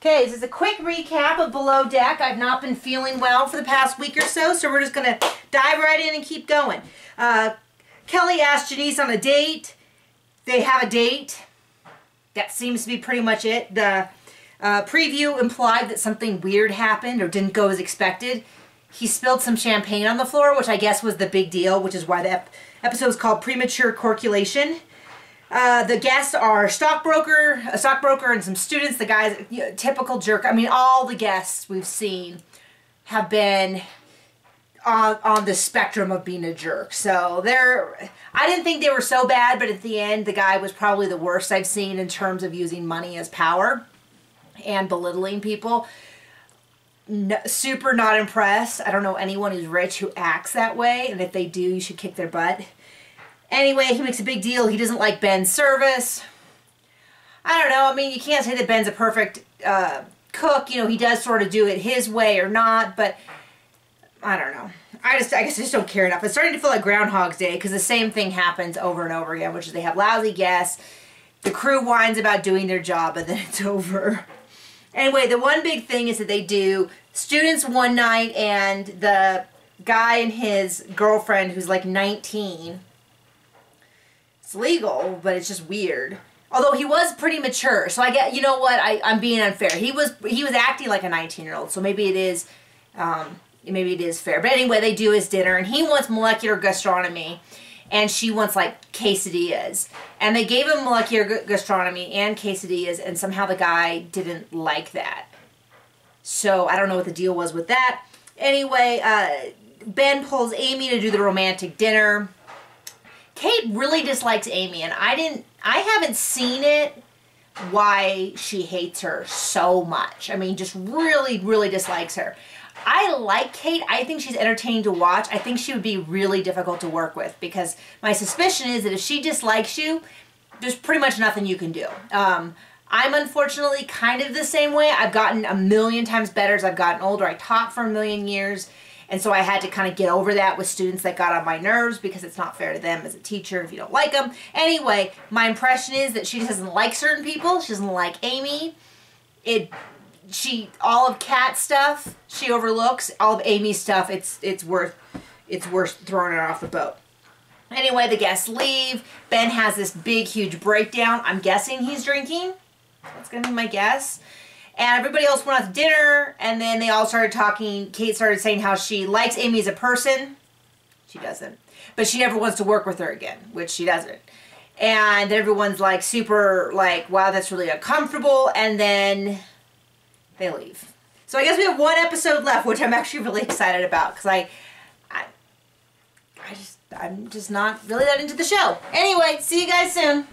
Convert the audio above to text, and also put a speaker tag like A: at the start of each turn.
A: Okay, this is a quick recap of Below Deck. I've not been feeling well for the past week or so, so we're just going to dive right in and keep going. Kelly asked Janice on a date. They have a date. That seems to be pretty much it. The preview implied that something weird happened or didn't go as expected. He spilled some champagne on the floor, which I guess was the big deal, which is why the episode is called Premature Corkulation. The guests are a stockbroker and some students. The guy's typical jerk. I mean, all the guests we've seen have been on the spectrum of being a jerk. So I didn't think they were so bad, but at the end, the guy was probably the worst I've seen in terms of using money as power and belittling people. No, super not impressed. I don't know anyone who's rich who acts that way, and if they do, you should kick their butt. Anyway, he makes a big deal. He doesn't like Ben's service. I don't know. I mean, you can't say that Ben's a perfect cook. You know, he does sort of do it his way or not, but I don't know. I guess I just don't care enough. It's starting to feel like Groundhog's Day because the same thing happens over and over again, which is they have lousy guests. The crew whines about doing their job, and then it's over. Anyway, the one big thing is that they do students one night, and the guy and his girlfriend, who's like 19... It's legal, but it's just weird. Although he was pretty mature, so I get, you know what, I'm being unfair. He was acting like a 19-year-old, so maybe it is fair. But anyway, they do his dinner, and he wants molecular gastronomy, and she wants like quesadillas. And they gave him molecular gastronomy and quesadillas, and somehow the guy didn't like that. So I don't know what the deal was with that. Anyway, Ben pulls Amy to do the romantic dinner. Kate really dislikes Amy, and I haven't seen it why she hates her so much. I mean, just really, really dislikes her. I like Kate. I think she's entertaining to watch. I think she would be really difficult to work with because my suspicion is that if she dislikes you, there's pretty much nothing you can do. I'm unfortunately kind of the same way. I've gotten a million times better as I've gotten older. I taught for a million years. And so I had to kind of get over that with students that got on my nerves because it's not fair to them as a teacher if you don't like them. Anyway, my impression is that she doesn't like certain people. She doesn't like Amy. All of Kat's stuff she overlooks. All of Amy's stuff, it's worth throwing her off the boat. Anyway, the guests leave. Ben has this big, huge breakdown. I'm guessing he's drinking. That's going to be my guess. And everybody else went out to dinner, and then they all started talking. Kate started saying how she likes Amy as a person. She doesn't. But she never wants to work with her again, which she doesn't. And everyone's like super like, wow, that's really uncomfortable. And then they leave. So I guess we have one episode left, which I'm actually really excited about because I'm just not really that into the show. Anyway, see you guys soon.